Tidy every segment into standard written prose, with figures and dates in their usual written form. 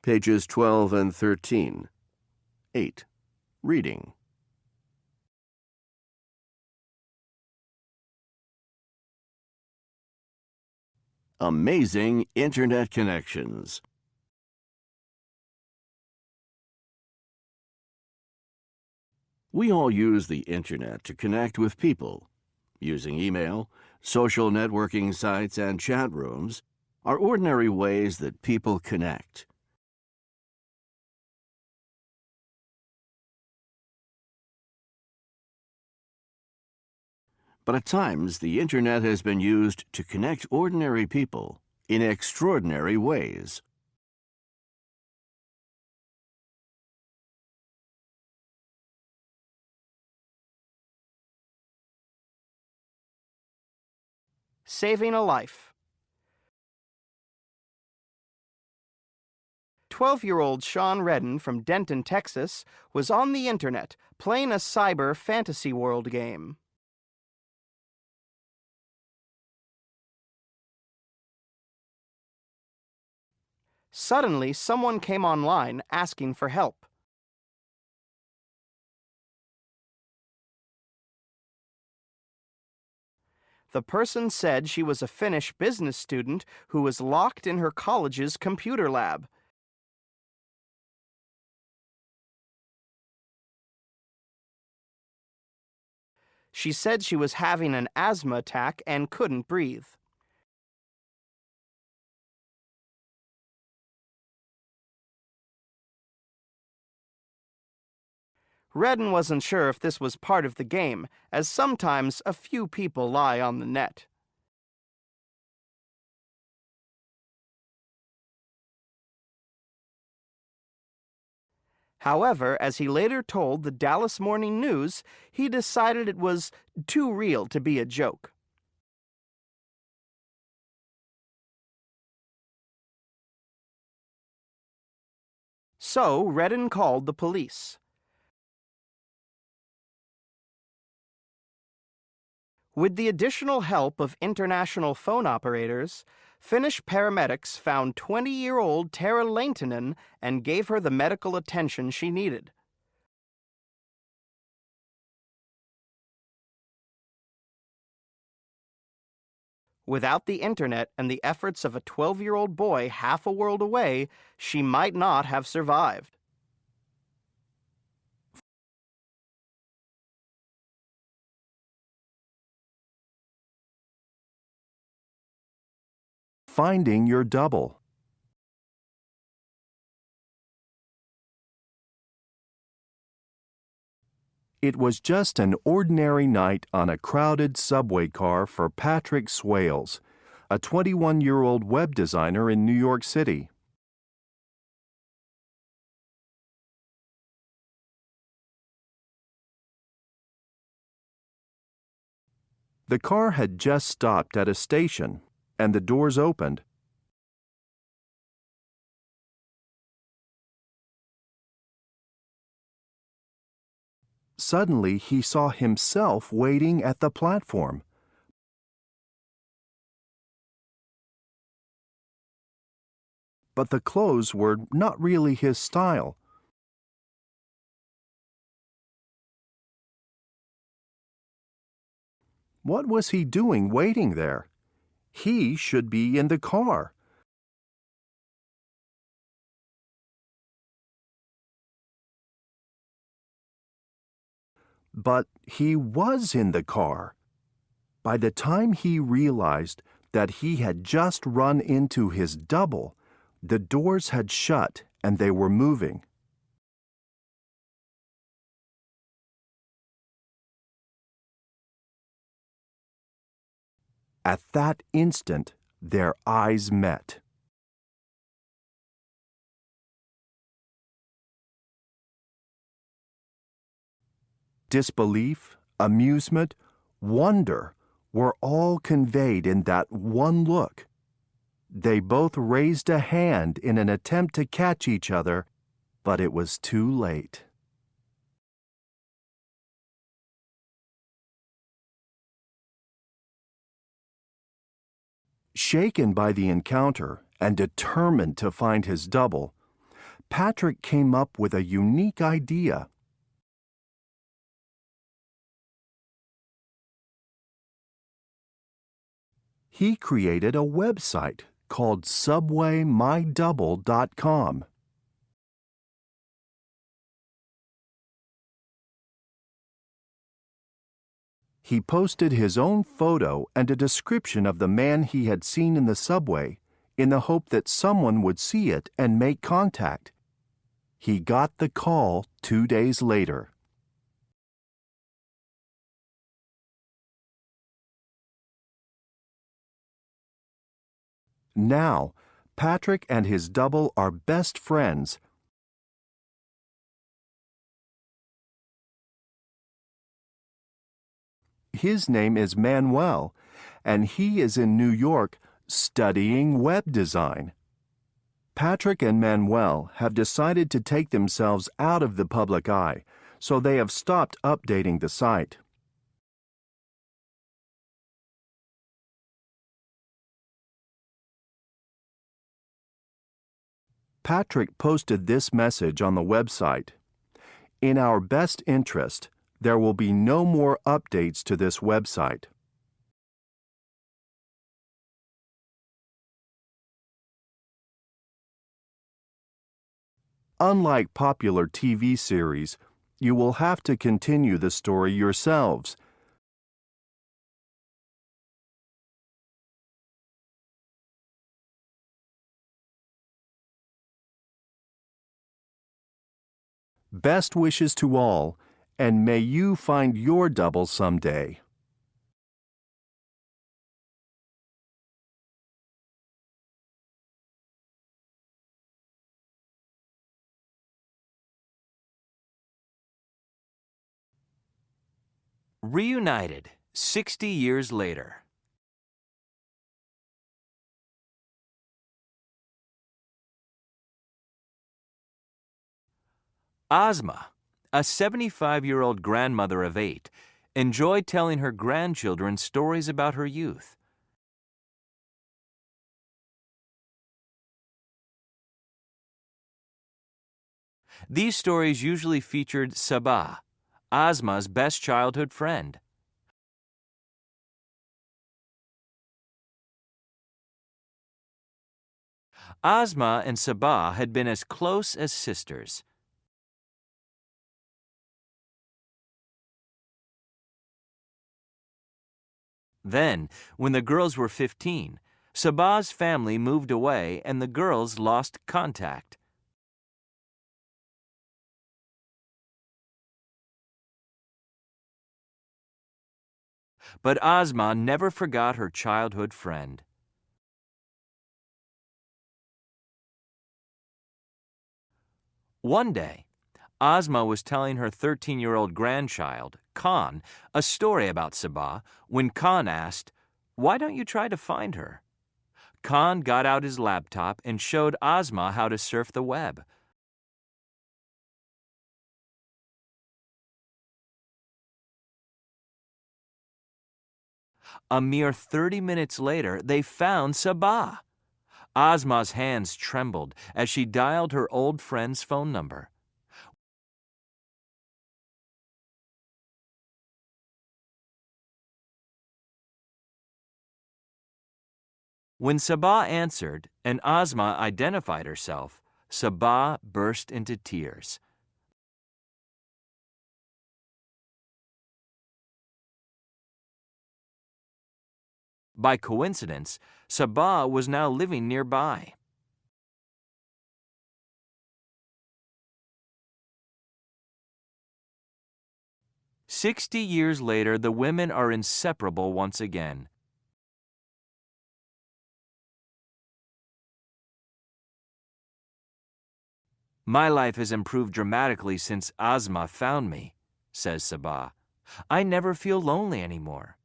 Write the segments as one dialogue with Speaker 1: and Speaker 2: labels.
Speaker 1: Pages 12 and 13. 8. Reading. Amazing Internet connections. We all use the Internet to connect with people. Using email, social networking sites, and chat rooms are ordinary ways that people connect. But at times, the Internet has been used to connect ordinary people in extraordinary ways.
Speaker 2: Saving a life. 12-year-old Sean Redden from Denton, Texas, was on the Internet playing a cyber fantasy world game. Suddenly, someone came online asking for help. The person said she was a Finnish business student who was locked in her college's computer lab. She said she was having an asthma attack and couldn't breathe. Redden wasn't sure if this was part of the game, as sometimes a few people lie on the net. However, as he later told the Dallas Morning News, he decided it was too real to be a joke. So, Redden called the police. With the additional help of international phone operators, Finnish paramedics found 20-year-old Tara Laintinen and gave her the medical attention she needed. Without the Internet and the efforts of a 12-year-old boy half a world away, she might not have survived.
Speaker 3: Finding your double. It was just an ordinary night on a crowded subway car for Patrick Swales, a 21-year-old web designer in New York City. The car had just stopped at a station, and the doors opened. Suddenly, he saw himself waiting at the platform. But the clothes were not really his style. What was he doing waiting there? He should be in the car. But he was in the car. By the time he realized that he had just run into his double, the doors had shut and they were moving. At that instant, their eyes met. Disbelief, amusement, wonder were all conveyed in that one look. They both raised a hand in an attempt to catch each other, but it was too late. Shaken by the encounter and determined to find his double, Patrick came up with a unique idea. He created a website called subwaymydouble.com. He posted his own photo and a description of the man he had seen in the subway in the hope that someone would see it and make contact. He got the call 2 days later. Now, Patrick and his double are best friends. His name is Manuel, and he is in New York studying web design. Patrick and Manuel have decided to take themselves out of the public eye, so they have stopped updating the site. Patrick posted this message on the website. In our best interest, there will be no more updates to this website. Unlike popular TV series, you will have to continue the story yourselves. Best wishes to all, and may you find your double someday.
Speaker 4: Reunited 60 years later. Ozma, a 75-year-old grandmother of 8, enjoyed telling her grandchildren stories about her youth. These stories usually featured Sabah, Ozma's best childhood friend. Ozma and Sabah had been as close as sisters. Then, when the girls were 15, Sabah's family moved away and the girls lost contact. But Ozma never forgot her childhood friend. One day, Ozma was telling her 13-year-old grandchild, Khan, a story about Sabah when Khan asked, "Why don't you try to find her?" Khan got out his laptop and showed Ozma how to surf the web. A mere 30 minutes later, they found Sabah. Ozma's hands trembled as she dialed her old friend's phone number. When Sabah answered and Ozma identified herself, Sabah burst into tears. By coincidence, Sabah was now living nearby. "60 years later, the women are inseparable once again. My life has improved dramatically since Ozma found me," says Sabah. "I never feel lonely anymore."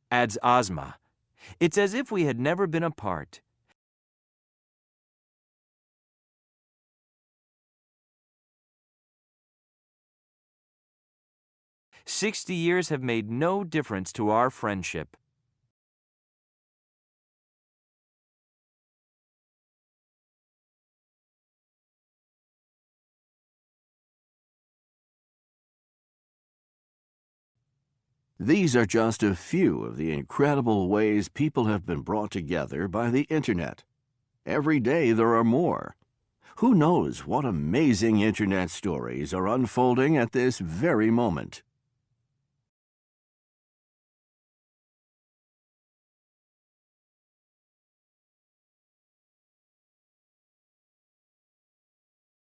Speaker 4: Adds Ozma, "It's as if we had never been apart." "60 years have made no difference to our friendship."
Speaker 1: These are just a few of the incredible ways people have been brought together by the Internet. Every day there are more. Who knows what amazing Internet stories are unfolding at this very moment?